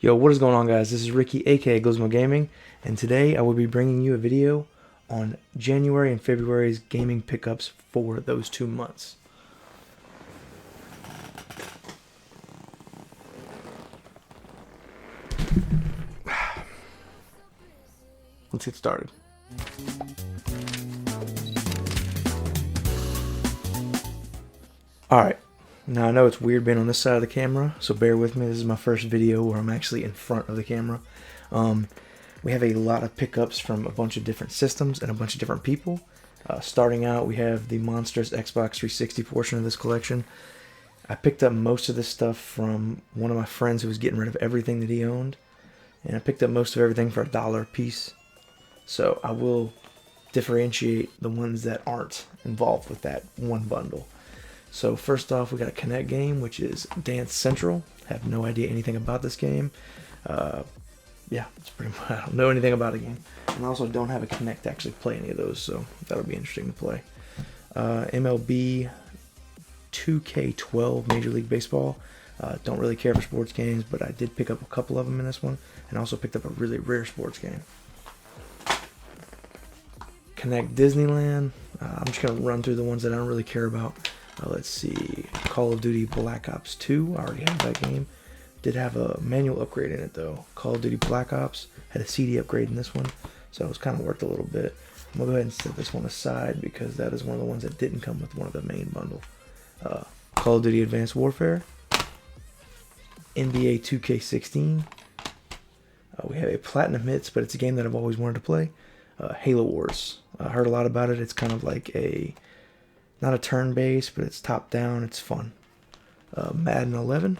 Yo, what is going on, guys? This is Ricky, aka Gizmo Gaming, and today I will be bringing you a video on January and February's gaming pickups for those 2 months. Let's get started. Alright, now I know it's weird being on this side of the camera, so bear with me. This is my first video where I'm actually in front of the camera. We have a lot of pickups from a bunch of different systems and a bunch of different people. Starting out, we have the monstrous Xbox 360 portion of this collection. I picked up most of this stuff from one of my friends who was getting rid of everything that he owned, and I picked up most of everything for $1 a piece. So I will differentiate the ones that aren't involved with that one bundle. So first off, we got a Kinect game, which is Dance Central. Have no idea anything about this game. Yeah, it's pretty much, I don't know anything about the game. And I also don't have a Kinect to actually play any of those, so that'll be interesting to play. MLB 2K12 Major League Baseball. Don't really care for sports games, but I did pick up a couple of them in this one, and also picked up a really rare sports game. Kinect Disneyland. I'm just going to run through the ones that I don't really care about. Let's see, Call of Duty Black Ops 2, I already have that game. Did have a manual upgrade in it though. Call of Duty Black Ops had a CD upgrade in this one, so it was kind of worth a little bit. I'm going to go ahead and set this one aside because that is one of the ones that didn't come with one of the main bundle. Call of Duty Advanced Warfare, NBA 2K16. We have a Platinum Hits, but it's a game that I've always wanted to play. Halo Wars. I heard a lot about it. It's kind of like not a turn-based, but it's top-down. It's fun. Madden 11.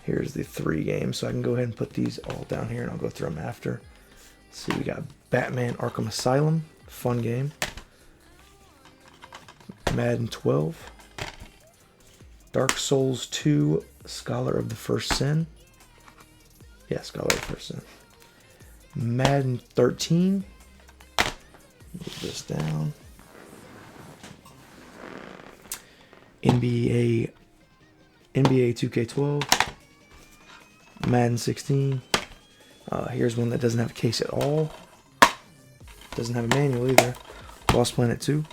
Here's the 3 games, so I can go ahead and put these all down here, and I'll go through them after. Let's see, we got Batman Arkham Asylum. Fun game. Madden 12. Dark Souls 2, Scholar of the First Sin. Yeah, Scholar of the First Sin. Madden 13. Move this down. NBA 2K12, Madden 16. Here's one that doesn't have a case at all. Doesn't have a manual either. Lost Planet 2,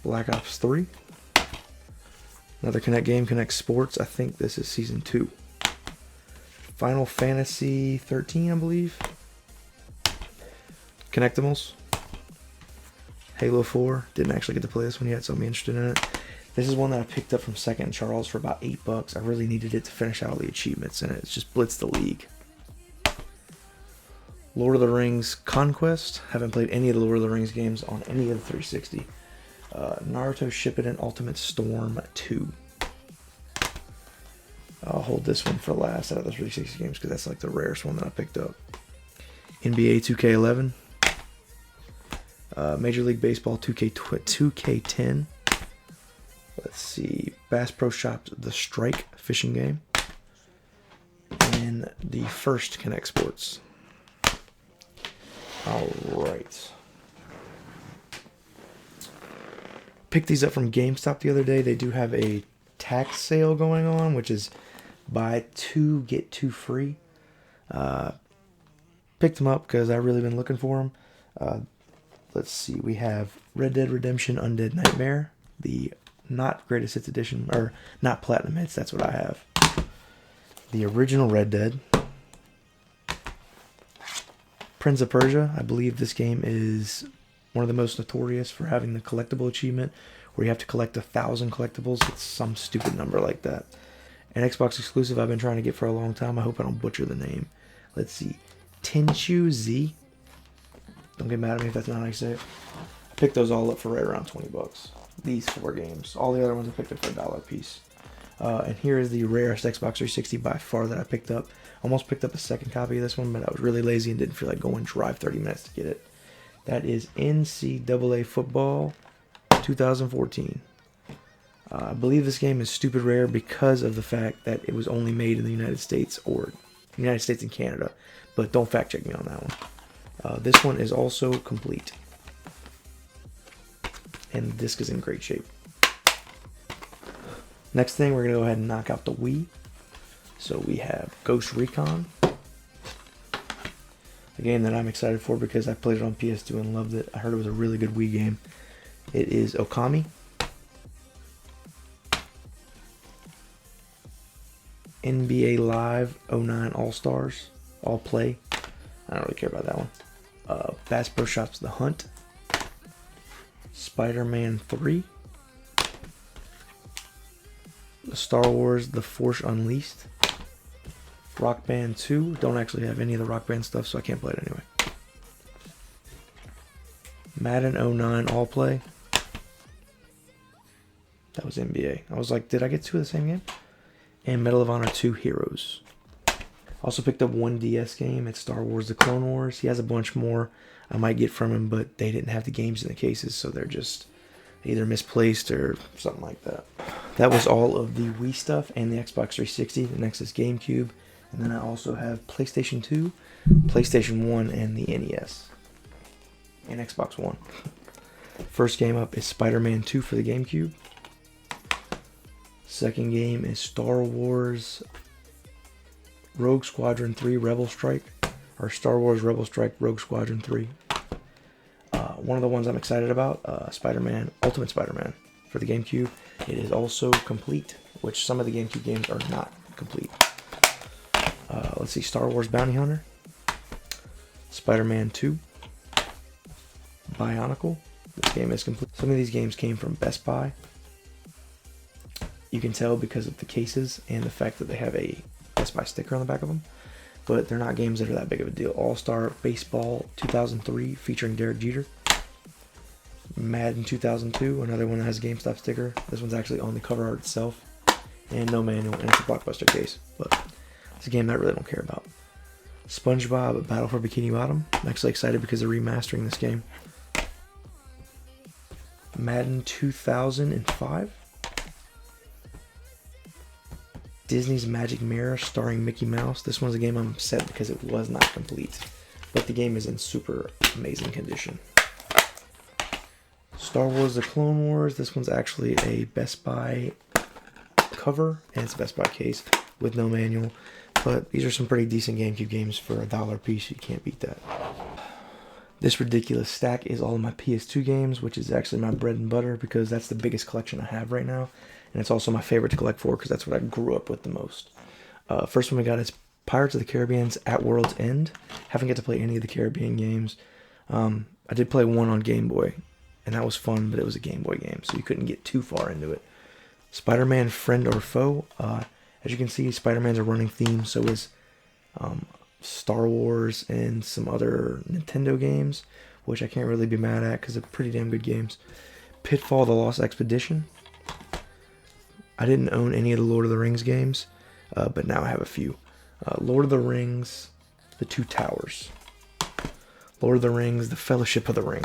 Black Ops 3. Another Kinect game, Kinect Sports. I think this is Season 2. Final Fantasy 13, I believe. Kinectimals. Halo 4. Didn't actually get to play this one yet, so I'm interested in it. This is one that I picked up from Second Charles for about $8. I really needed it to finish out all the achievements in it. It's just Blitz the League. Lord of the Rings Conquest. Haven't played any of the Lord of the Rings games on any of the 360. Naruto Shippuden Ultimate Storm 2. I'll hold this one for last out of the 360 games because that's like the rarest one that I picked up. NBA 2K11. Major League Baseball 2K10. Let's see, Bass Pro Shops The Strike fishing game. And the first Kinect Sports. Alright. Picked these up from GameStop the other day. They do have a tax sale going on, which is buy 2, get 2 free. Picked them up because I've really been looking for them. Let's see, we have Red Dead Redemption Undead Nightmare, the not Greatest Hits Edition, or not Platinum Hits, that's what I have. The original Red Dead. Prince of Persia, I believe this game is one of the most notorious for having the collectible achievement, where you have to collect 1,000 collectibles. It's some stupid number like that. An Xbox exclusive I've been trying to get for a long time. I hope I don't butcher the name. Let's see, Tenchu Z. Don't get mad at me if that's not how you say it. I picked those all up for right around $20. These 4 games. All the other ones I picked up for $1 a piece. And here is the rarest Xbox 360 by far that I picked up. Almost picked up a second copy of this one, but I was really lazy and didn't feel like going drive 30 minutes to get it. That is NCAA Football 2014. I believe this game is stupid rare because of the fact that it was only made in the United States and Canada. But don't fact check me on that one. This one is also complete. And the disc is in great shape. Next thing, we're going to go ahead and knock out the Wii. So we have Ghost Recon, a game that I'm excited for because I played it on PS2 and loved it. I heard it was a really good Wii game. It is Okami. NBA Live 09 All-Stars, All Play. I don't really care about that one. Bass Pro Shops The Hunt. Spider-Man 3. Star Wars The Force Unleashed. Rock Band 2. Don't actually have any of the Rock Band stuff, so I can't play it anyway. Madden 09 All Play. That was NBA. I was like, did I get two of the same game? And Medal of Honor 2 Heroes. Also picked up one DS game. It's Star Wars The Clone Wars. He has a bunch more I might get from him, but they didn't have the games in the cases, so they're just either misplaced or something like that. That was all of the Wii stuff and the Xbox 360. The next is GameCube. And then I also have PlayStation 2, PlayStation 1, and the NES. And Xbox One. First game up is Spider-Man 2 for the GameCube. Second game is Star Wars Rogue Squadron 3 Rebel Strike. Or Star Wars Rebel Strike Rogue Squadron 3. One of the ones I'm excited about, Spider-Man, Ultimate Spider-Man for the GameCube. It is also complete, which some of the GameCube games are not complete. Let's see, Star Wars Bounty Hunter. Spider-Man 2. Bionicle. This game is complete. Some of these games came from Best Buy. You can tell because of the cases and the fact that they have a Best Buy sticker on the back of them. But they're not games that are that big of a deal. All-Star Baseball 2003 featuring Derek Jeter. Madden 2002, another one that has a GameStop sticker. This one's actually on the cover art itself. And no manual, and it's a Blockbuster case. But it's a game that I really don't care about. SpongeBob Battle for Bikini Bottom. I'm actually excited because they're remastering this game. Madden 2005. Disney's Magic Mirror starring Mickey Mouse. This one's a game I'm upset because it was not complete. But the game is in super amazing condition. Star Wars The Clone Wars. This one's actually a Best Buy cover. And it's a Best Buy case with no manual. But these are some pretty decent GameCube games for $1 a piece. You can't beat that. This ridiculous stack is all of my PS2 games, which is actually my bread and butter because that's the biggest collection I have right now. And it's also my favorite to collect for because that's what I grew up with the most. First one we got is Pirates of the Caribbean's At World's End. Haven't got to play any of the Caribbean games. I did play one on Game Boy, and that was fun, but it was a Game Boy game, so you couldn't get too far into it. Spider-Man Friend or Foe. As you can see, Spider-Man's a running theme, so is Star Wars and some other Nintendo games, which I can't really be mad at because they're pretty damn good games. Pitfall The Lost Expedition. I didn't own any of the Lord of the Rings games, but now I have a few. Lord of the Rings, The Two Towers. Lord of the Rings, The Fellowship of the Ring.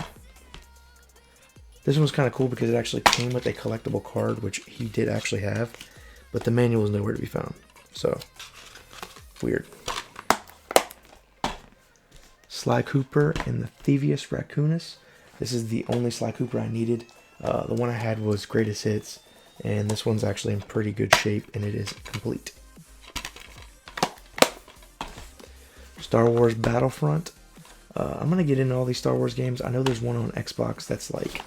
This one was kind of cool because it actually came with a collectible card, which he did actually have, but the manual is nowhere to be found. So, weird. Sly Cooper and the Thievius Raccoonus. This is the only Sly Cooper I needed. The one I had was Greatest Hits. And this one's actually in pretty good shape, and it is complete. Star Wars Battlefront. I'm going to get into all these Star Wars games. I know there's one on Xbox that's like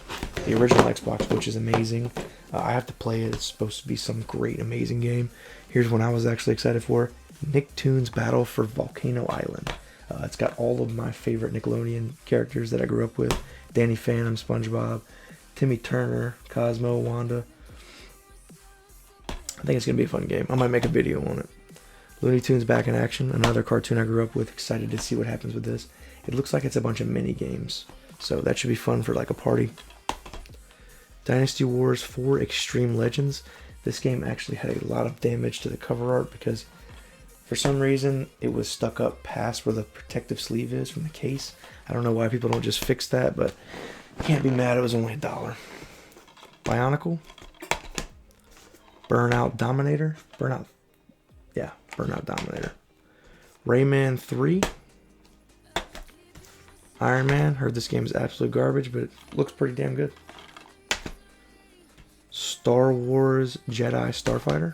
the original Xbox, which is amazing. I have to play it. It's supposed to be some great, amazing game. Here's one I was actually excited for. Nicktoons Battle for Volcano Island. It's got all of my favorite Nickelodeon characters that I grew up with. Danny Phantom, SpongeBob, Timmy Turner, Cosmo, Wanda. I think it's going to be a fun game. I might make a video on it. Looney Tunes Back in Action, another cartoon I grew up with. Excited to see what happens with this. It looks like it's a bunch of mini games, so that should be fun for like a party. Dynasty Wars 4 Extreme Legends. This game actually had a lot of damage to the cover art because for some reason it was stuck up past where the protective sleeve is from the case. I don't know why people don't just fix that, but can't be mad. It was only $1. Bionicle. Burnout Dominator. Burnout Dominator. Rayman 3. Iron Man. Heard this game is absolute garbage, but it looks pretty damn good. Star Wars Jedi Starfighter.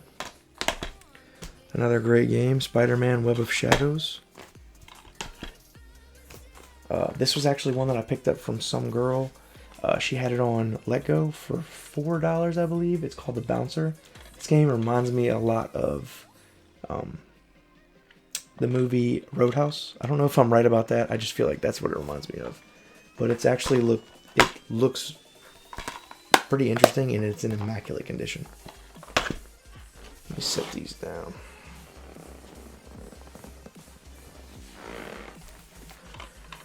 Another great game, Spider-Man Web of Shadows. This was actually one that I picked up from some girl. She had it on Let Go for $4, I believe. It's called The Bouncer. This game reminds me a lot of the movie Roadhouse. I don't know if I'm right about that. I just feel like that's what it reminds me of. But it's actually it looks pretty interesting, and it's in immaculate condition. Let me set these down.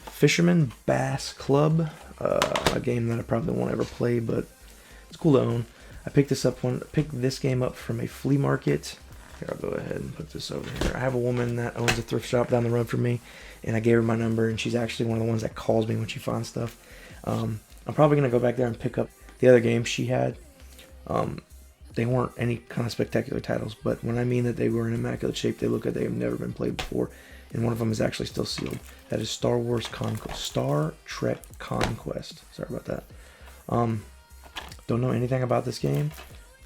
Fisherman Bass Club, a game that I probably won't ever play, but it's cool to own. I picked this game up from a flea market. Here, I'll go ahead and put this over here. I have a woman that owns a thrift shop down the road from me, and I gave her my number, and she's actually one of the ones that calls me when she finds stuff. I'm probably going to go back there and pick up the other games she had. They weren't any kind of spectacular titles, but when I mean that they were in immaculate shape, they look like they have never been played before, and one of them is actually still sealed. That is Star Trek Conquest. Sorry about that. Don't know anything about this game,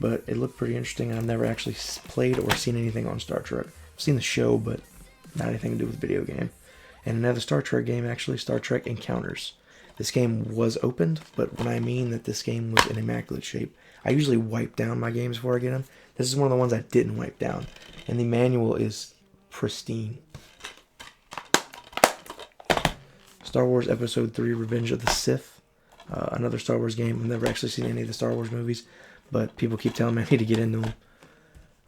but it looked pretty interesting. I've never actually played or seen anything on Star Trek. I've seen the show, but not anything to do with video game. And another Star Trek game, actually, Star Trek Encounters. This game was opened, but when I mean that this game was in immaculate shape, I usually wipe down my games before I get them. This is one of the ones I didn't wipe down, and the manual is pristine. Star Wars Episode 3 Revenge of the Sith. Another Star Wars game. I've never actually seen any of the Star Wars movies, but people keep telling me I need to get into them.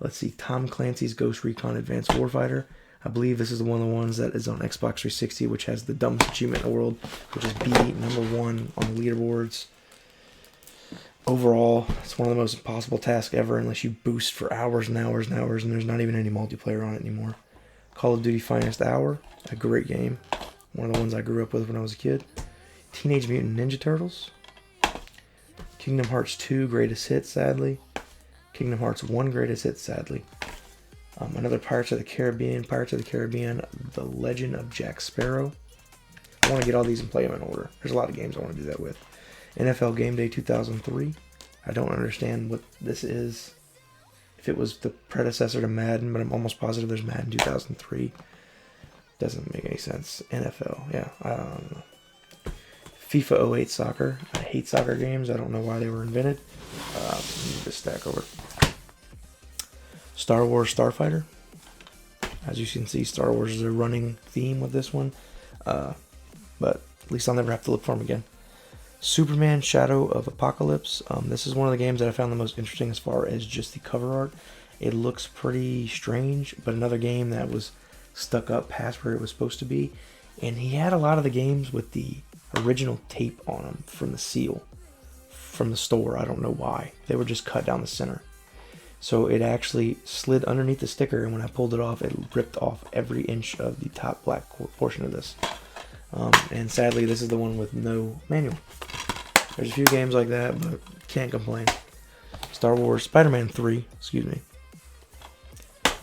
Let's see, Tom Clancy's Ghost Recon Advanced Warfighter. I believe this is one of the ones that is on Xbox 360, which has the dumbest achievement in the world, which is be #1 on the leaderboards. Overall, it's one of the most impossible tasks ever unless you boost for hours and hours and hours, and there's not even any multiplayer on it anymore. Call of Duty Finest Hour, a great game. One of the ones I grew up with when I was a kid. Teenage Mutant Ninja Turtles. Kingdom Hearts 2 Greatest Hits, sadly. Kingdom Hearts 1 Greatest Hits, sadly. Another Pirates of the Caribbean, The Legend of Jack Sparrow. I want to get all these and play them in order. There's a lot of games I want to do that with. NFL Game Day 2003. I don't understand what this is. If it was the predecessor to Madden, but I'm almost positive there's Madden 2003. Doesn't make any sense. NFL, yeah, I don't know. FIFA 08 Soccer. I hate soccer games. I don't know why they were invented. Move this stack over. Star Wars Starfighter. As you can see, Star Wars is a running theme with this one. But at least I'll never have to look for them again. Superman Shadow of Apocalypse. This is one of the games that I found the most interesting as far as just the cover art. It looks pretty strange, but another game that was stuck up past where it was supposed to be. And he had a lot of the games with the original tape on them from the seal from the store. I don't know why. They were just cut down the center. So it actually slid underneath the sticker, and when I pulled it off, it ripped off every inch of the top black portion of this. And sadly, this is the one with no manual. There's a few games like that, but can't complain. Spider-Man 3, excuse me.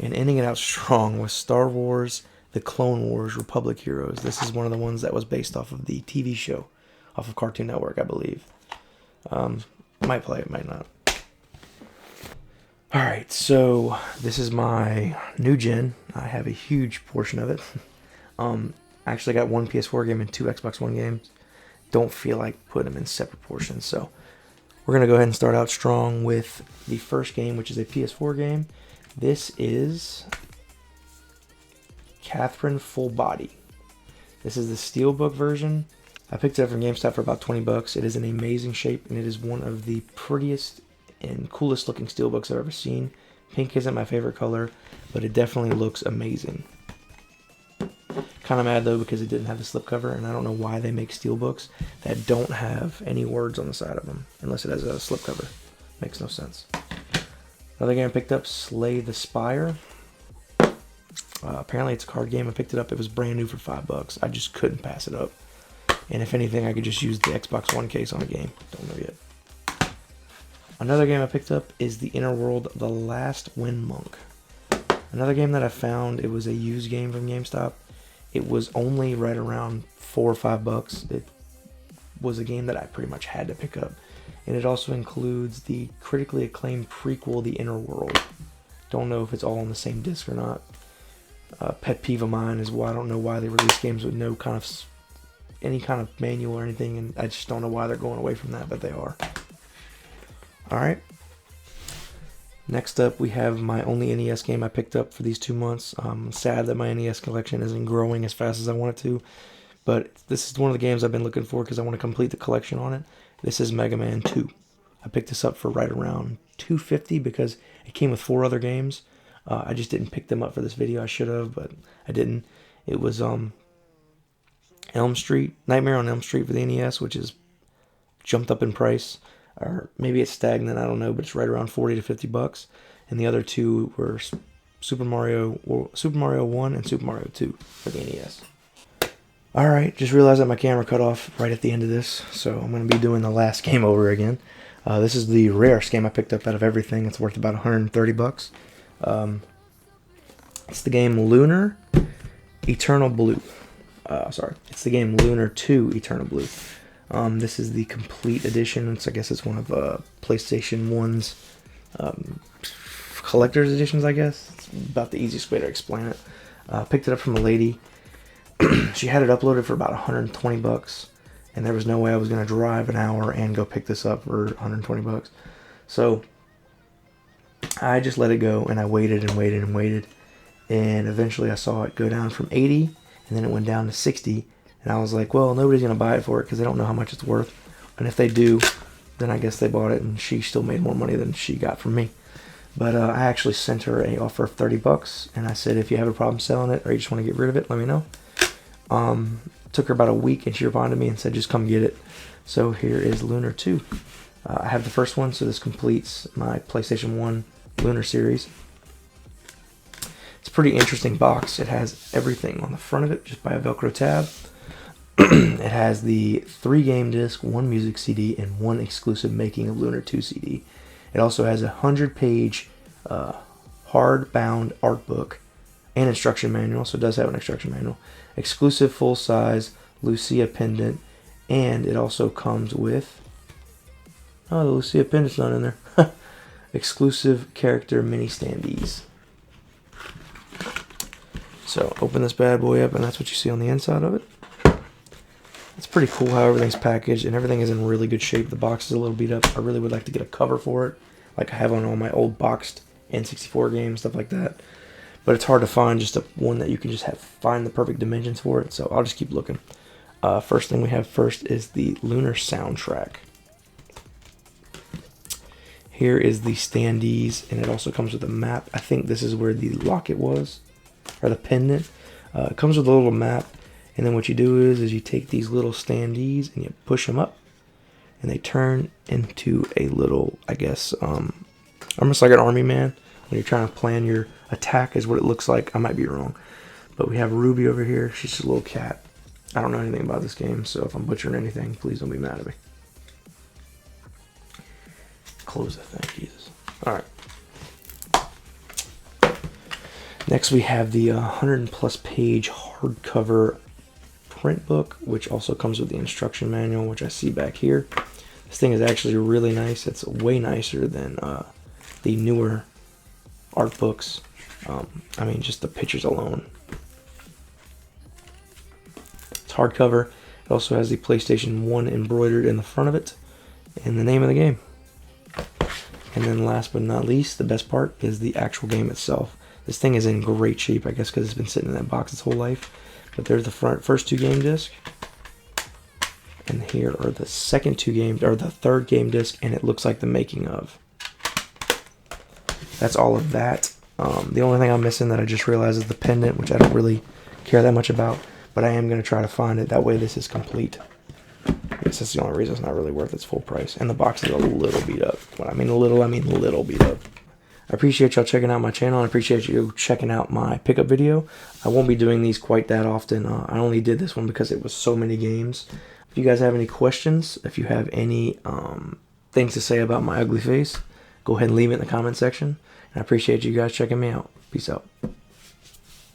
And ending it out strong with Star Wars The Clone Wars Republic Heroes. This is one of the ones that was based off of the TV show, off of Cartoon Network, I believe. Might play it, might not. Alright, so this is my new gen. I have a huge portion of it. I actually got one PS4 game and 2 Xbox One games. Don't feel like putting them in separate portions, so we're going to go ahead and start out strong with the first game, which is a PS4 game. This is Catherine Full Body. This is the Steelbook version. I picked it up from GameStop for about 20 bucks. It is in amazing shape, and it is one of the prettiest and coolest looking steelbooks I've ever seen. Pink isn't my favorite color, but it definitely looks amazing. Kind of mad though because it didn't have the slipcover, and I don't know why they make steelbooks that don't have any words on the side of them unless it has a slipcover. Makes no sense. Another game I picked up, Slay the Spire. Apparently it's a card game. I picked it up. It was brand new for $5. I just couldn't pass it up. And if anything, I could just use the Xbox One case on a game. Don't know yet. Another game I picked up is The Inner World, The Last Wind Monk. Another game that I found, it was a used game from GameStop. It was only right around $4 or $5. It was a game that I pretty much had to pick up. And it also includes the critically acclaimed prequel, The Inner World. Don't know if it's all on the same disc or not. Pet peeve of mine is why I don't know why they release games with no kind of any kind of manual or anything, and I just don't know why they're going away from that, but they are. Alright. Next up, we have my only NES game I picked up for these 2 months. I'm sad that my NES collection isn't growing as fast as I want it to, but this is one of the games I've been looking for because I want to complete the collection on it. This is Mega Man 2. I picked this up for right around $250 because it came with 4 other games. I just didn't pick them up for this video. I should have, but I didn't. It was Elm Street, Nightmare on Elm Street for the NES, which is jumped up in price, or maybe it's stagnant. I don't know, but it's right around $40 to $50. And the other 2 were Super Mario 1 and Super Mario 2 for the NES. Alright, just realized that my camera cut off right at the end of this, so I'm going to be doing the last game over again. This is the rarest game I picked up out of everything. It's worth about $130. It's the game Lunar Eternal Blue. It's the game Lunar 2 Eternal Blue. This is the complete edition. I guess it's one of PlayStation 1's collector's editions, I guess. It's about the easiest way to explain it. Picked it up from a lady. She had it uploaded for about $120, and there was no way I was going to drive an hour and go pick this up for $120. So I just let it go, and I waited and waited and waited, and eventually I saw it go down from 80, and then it went down to 60, and I was like, well, nobody's going to buy it for it because they don't know how much it's worth, and if they do, then I guess they bought it, and she still made more money than she got from me. But I actually sent her an offer of $30, and I said, if you have a problem selling it or you just want to get rid of it, let me know. Took her about a week, and she responded to me and said, just come get it. So here is Lunar 2. I have the first one, so this completes my PlayStation 1 Lunar series. It's a pretty interesting box. It has everything on the front of it, just by a Velcro tab. It has the 3 game disc, 1 music CD, and 1 exclusive Making of Lunar 2 CD. It also has a 100-page hard-bound art book and instruction manual, so it does have an instruction manual. Exclusive full-size Lucia pendant, and it also comes with... Oh, the Lucia pendant's not in there. Exclusive character mini standees. So open this bad boy up, and that's what you see on the inside of it. It's pretty cool how everything's packaged, and everything is in really good shape. The box is a little beat up. I really would like to get a cover for it, like I have on all my old boxed N64 games, stuff like that. But it's hard to find just one that you can just find the perfect dimensions for it, so I'll just keep looking. First thing we have first is the Lunar soundtrack. Here is the standees, and it also comes with a map. I think this is where the locket was, or the pendant. It comes with a little map, and then what you do is you take these little standees and you push them up, and they turn into a little, I guess, almost like an army man. When you're trying to plan your attack is what it looks like. I might be wrong. But we have Ruby over here. She's just a little cat. I don't know anything about this game, so if I'm butchering anything, please don't be mad at me. Close the thing, Jesus. Alright. Next we have the 100+ page hardcover print book, which also comes with the instruction manual, which I see back here. This thing is actually really nice. It's way nicer than the newer art books. I mean, just the pictures alone. It's hardcover. It also has the PlayStation 1 embroidered in the front of it and the name of the game. And then last but not least, the best part is the actual game itself. This thing is in great shape, I guess, because it's been sitting in that box its whole life. But there's the first 2 game discs. And here are the second 2 games, or the third game disc, and it looks like the making of. That's all of that. The only thing I'm missing that I just realized is the pendant, which I don't really care that much about, but I am going to try to find it. That way this is complete. I guess that's the only reason it's not really worth its full price. And the box is a little beat up. When I mean little, I mean little beat up. I appreciate y'all checking out my channel. I appreciate you checking out my pickup video. I won't be doing these quite that often. I only did this one because it was so many games. If you guys have any questions, if you have any things to say about my ugly face, go ahead and leave it in the comment section. And I appreciate you guys checking me out. Peace out.